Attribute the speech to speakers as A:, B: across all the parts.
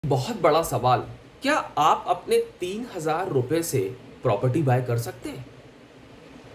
A: बहुत बड़ा सवाल, क्या आप अपने 3,000 रुपए से प्रॉपर्टी बाय कर सकते हैं?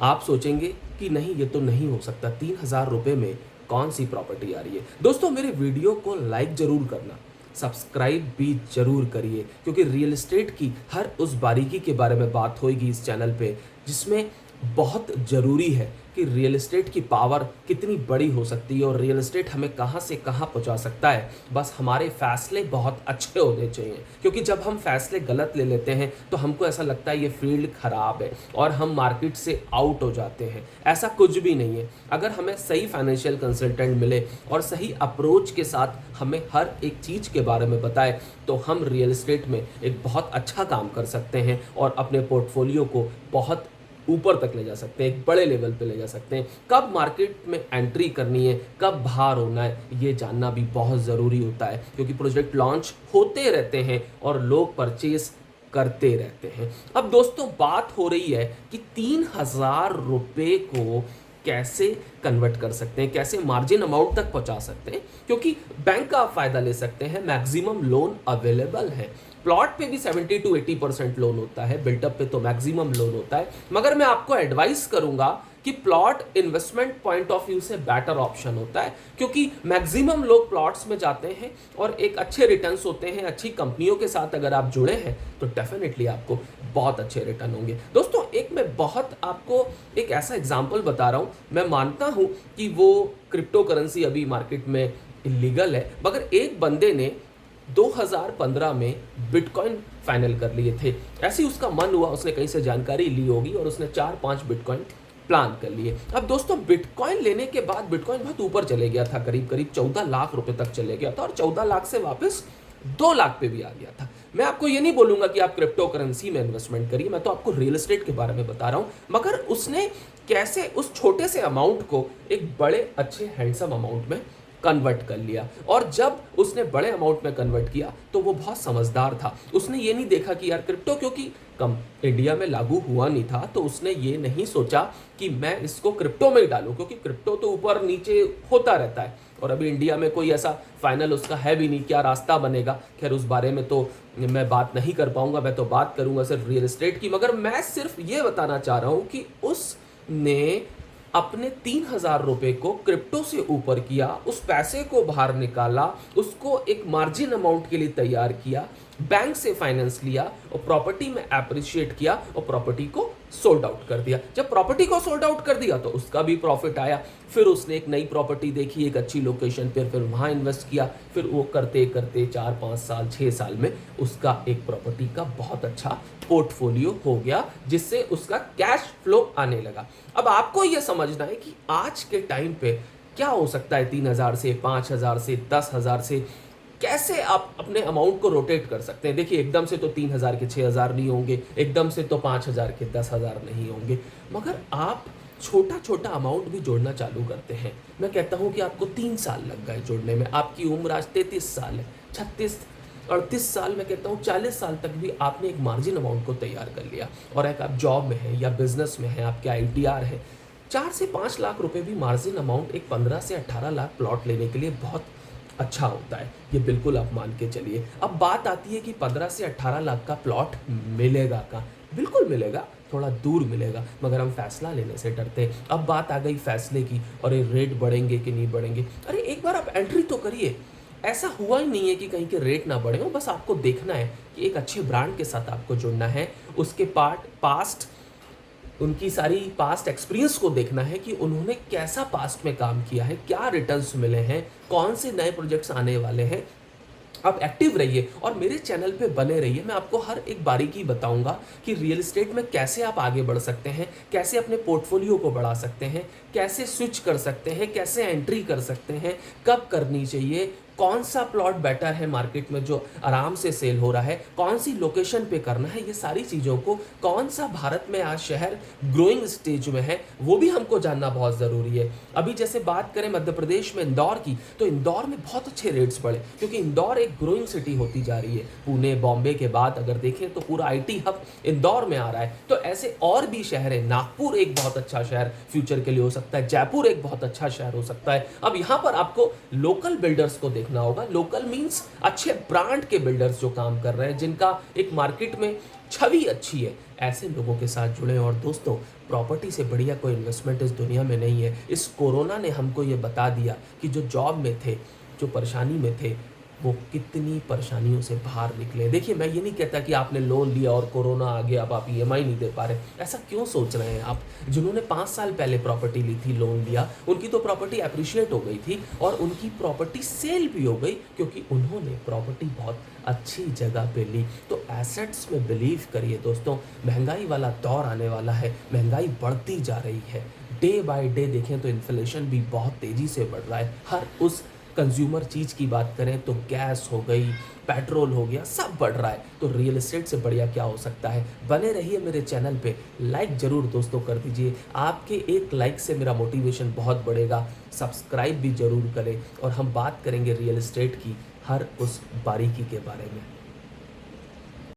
A: आप सोचेंगे कि नहीं, ये तो नहीं हो सकता, 3,000 रुपए में कौन सी प्रॉपर्टी आ रही है। दोस्तों, मेरे वीडियो को लाइक जरूर करना, सब्सक्राइब भी जरूर करिए, क्योंकि रियल एस्टेट की हर उस बारीकी के बारे में बात होगी इस चैनल पे, जिसमें बहुत ज़रूरी है कि रियल एस्टेट की पावर कितनी बड़ी हो सकती है और रियल एस्टेट हमें कहाँ से कहाँ पहुँचा सकता है। बस हमारे फैसले बहुत अच्छे होने चाहिए, क्योंकि जब हम फैसले गलत ले लेते हैं तो हमको ऐसा लगता है ये फील्ड ख़राब है और हम मार्केट से आउट हो जाते हैं। ऐसा कुछ भी नहीं है। अगर हमें सही फाइनेंशियल कंसल्टेंट मिले और सही अप्रोच के साथ हमें हर एक चीज़ के बारे में बताए, तो हम रियल एस्टेट में एक बहुत अच्छा काम कर सकते हैं और अपने पोर्टफोलियो को बहुत ऊपर तक ले जा सकते हैं, एक बड़े लेवल पे ले जा सकते हैं। कब मार्केट में एंट्री करनी है, कब बाहर होना है, ये जानना भी बहुत ज़रूरी होता है, क्योंकि प्रोजेक्ट लॉन्च होते रहते हैं और लोग परचेज करते रहते हैं। अब दोस्तों, बात हो रही है कि 3,000 रुपये को कैसे कन्वर्ट कर सकते हैं, कैसे मार्जिन अमाउंट तक पहुंचा सकते हैं, क्योंकि बैंक का आप फायदा ले सकते हैं, मैक्सिमम लोन अवेलेबल है। प्लॉट पे भी 70 to 80% लोन होता है, बिल्टअप पे तो मैक्सिमम लोन होता है। मगर मैं आपको एडवाइस करूंगा कि plot investment point of view से बेटर ऑप्शन होता है, क्योंकि मैक्सिमम लोग प्लॉट्स में जाते हैं और एक अच्छे रिटर्न्स होते हैं। अच्छी कंपनियों के साथ अगर आप जुड़े हैं तो डेफिनेटली आपको बहुत अच्छे रिटर्न होंगे। दोस्तों, एक मैं बहुत आपको एक ऐसा एग्जाम्पल बता रहा हूँ। मैं मानता हूँ कि वो क्रिप्टो करेंसी अभी मार्केट में इलीगल है, मगर एक बंदे ने 2015 में बिटकॉइन फाइनल कर लिए थे। ऐसे ही उसका मन हुआ, उसने कहीं से जानकारी ली होगी और उसने 4-5 बिटकॉइन प्लान कर लिए। अब दोस्तों, बिटकॉइन लेने के बाद बिटकॉइन बहुत ऊपर चले गया था, करीब करीब 14 लाख रुपए तक चले गया था और 14 लाख से वापस 2 लाख पे भी आ गया था। मैं आपको ये नहीं बोलूंगा कि आप क्रिप्टो करेंसी में इन्वेस्टमेंट करिए, मैं तो आपको रियल एस्टेट के बारे में बता रहा हूं। मगर उसने कैसे उस छोटे से अमाउंट को एक बड़े अच्छे हैंडसम अमाउंट में कन्वर्ट कर लिया। और जब उसने बड़े अमाउंट में कन्वर्ट किया तो वो बहुत समझदार था। उसने ये नहीं देखा कि यार क्रिप्टो, क्योंकि कम इंडिया में लागू हुआ नहीं था, तो उसने ये नहीं सोचा कि मैं इसको क्रिप्टो में ही डालूं, क्योंकि क्रिप्टो तो ऊपर नीचे होता रहता है और अभी इंडिया में कोई ऐसा फाइनल उसका है भी नहीं, क्या रास्ता बनेगा। खैर, उस बारे में तो मैं बात नहीं कर पाऊंगा, मैं तो बात करूंगा सिर्फ रियल एस्टेट की। मगर मैं सिर्फ ये बताना चाह रहा हूं कि उसने अपने 3,000 रुपए को क्रिप्टो से ऊपर किया, उस पैसे को बाहर निकाला, उसको एक मार्जिन अमाउंट के लिए तैयार किया, बैंक से फाइनेंस लिया और प्रॉपर्टी में एप्रिशिएट किया और प्रॉपर्टी को सोल्ड आउट कर दिया। जब प्रॉपर्टी को सोल्ड आउट कर दिया तो उसका भी प्रॉफिट आया। फिर उसने एक नई प्रॉपर्टी देखी एक अच्छी लोकेशन पर, फिर वहाँ इन्वेस्ट किया। फिर वो करते करते 4-5 साल 6 साल में उसका एक प्रॉपर्टी का बहुत अच्छा पोर्टफोलियो हो गया, जिससे उसका कैश फ्लो आने लगा। अब आपको यह समझना है कि आज के टाइम पे क्या हो सकता है। 3,000 से 5,000 से 10,000 से कैसे आप अपने अमाउंट को रोटेट कर सकते हैं। देखिए, एकदम से तो 3,000 के 6,000 नहीं होंगे, एकदम से तो 5,000 के 10,000 नहीं होंगे, मगर आप छोटा छोटा अमाउंट भी जोड़ना चालू करते हैं। मैं कहता हूं कि आपको 3 साल लग गए जोड़ने में, आपकी उम्र आज 33 साल है, 36-38 साल, मैं कहता हूँ 40 साल तक भी आपने एक मार्जिन अमाउंट को तैयार कर लिया। और एक आप जॉब में है या बिजनेस में है, आपके ITR है, 4 से 5 लाख रुपए भी मार्जिन अमाउंट एक 15 से 18 लाख प्लॉट लेने के लिए बहुत अच्छा होता है। ये बिल्कुल आप मान के चलिए। अब बात आती है कि 15 से 18 लाख का प्लॉट मिलेगा कहाँ? बिल्कुल मिलेगा, थोड़ा दूर मिलेगा, मगर हम फैसला लेने से डरते हैं। अब बात आ गई फैसले की, और ये रेट बढ़ेंगे कि नहीं बढ़ेंगे। अरे एक बार आप एंट्री तो करिए। ऐसा हुआ ही नहीं है कि कहीं के रेट ना बढ़े हो, बस आपको देखना है कि एक अच्छे ब्रांड के साथ आपको जुड़ना है, उसके पास्ट उनकी सारी पास्ट एक्सपीरियंस को देखना है कि उन्होंने कैसा पास्ट में काम किया है, क्या रिटर्न्स मिले हैं, कौन से नए प्रोजेक्ट्स आने वाले हैं। आप एक्टिव रहिए और मेरे चैनल पे बने रहिए। मैं आपको हर एक बारीकी बताऊंगा कि रियल एस्टेट में कैसे आप आगे बढ़ सकते हैं, कैसे अपने पोर्टफोलियो को बढ़ा सकते हैं, कैसे स्विच कर सकते हैं, कैसे एंट्री कर सकते हैं, कब करनी चाहिए, कौन सा प्लॉट बेटर है मार्केट में जो आराम से सेल हो रहा है, कौन सी लोकेशन पे करना है। ये सारी चीज़ों को, कौन सा भारत में आज शहर ग्रोइंग स्टेज में है, वो भी हमको जानना बहुत ज़रूरी है। अभी जैसे बात करें मध्य प्रदेश में इंदौर की, तो इंदौर में बहुत अच्छे रेट्स बढ़े, क्योंकि इंदौर एक ग्रोइंग सिटी होती जा रही है। पुणे बॉम्बे के बाद अगर देखें तो पूरा IT हब इंदौर में आ रहा है। तो ऐसे और भी शहर है। नागपुर एक बहुत अच्छा शहर फ्यूचर के लिए हो सकता है, जयपुर एक बहुत अच्छा शहर हो सकता है। अब यहाँ पर आपको लोकल बिल्डर्स को देखना होगा। लोकल मीन्स अच्छे ब्रांड के बिल्डर्स जो काम कर रहे हैं, जिनका एक मार्केट में छवि अच्छी है, ऐसे लोगों के साथ जुड़ें। और दोस्तों, प्रॉपर्टी से बढ़िया कोई इन्वेस्टमेंट इस दुनिया में नहीं है। इस कोरोना ने हमको ये बता दिया कि जो जॉब में थे, जो परेशानी में थे, वो कितनी परेशानियों से बाहर निकले। देखिए, मैं ये नहीं कहता कि आपने लोन लिया और कोरोना आ गया, अब आप ईएमआई नहीं दे पा रहे। ऐसा क्यों सोच रहे हैं आप? जिन्होंने 5 साल पहले प्रॉपर्टी ली थी, लोन लिया, उनकी तो प्रॉपर्टी एप्रिशिएट हो गई थी और उनकी प्रॉपर्टी सेल भी हो गई, क्योंकि उन्होंने प्रॉपर्टी बहुत अच्छी जगह पे ली। तो एसेट्स में बिलीव करिए दोस्तों। महंगाई वाला दौर आने वाला है, महंगाई बढ़ती जा रही है। डे बाय डे देखें तो इन्फ्लेशन भी बहुत तेज़ी से बढ़ रहा है। हर उस कंज्यूमर चीज़ की बात करें तो गैस हो गई, पेट्रोल हो गया, सब बढ़ रहा है। तो रियल एस्टेट से बढ़िया क्या हो सकता है? बने रहिए मेरे चैनल पे, लाइक ज़रूर दोस्तों कर दीजिए। आपके एक लाइक से मेरा मोटिवेशन बहुत बढ़ेगा। सब्सक्राइब भी ज़रूर करें और हम बात करेंगे रियल एस्टेट की हर उस बारीकी के बारे में।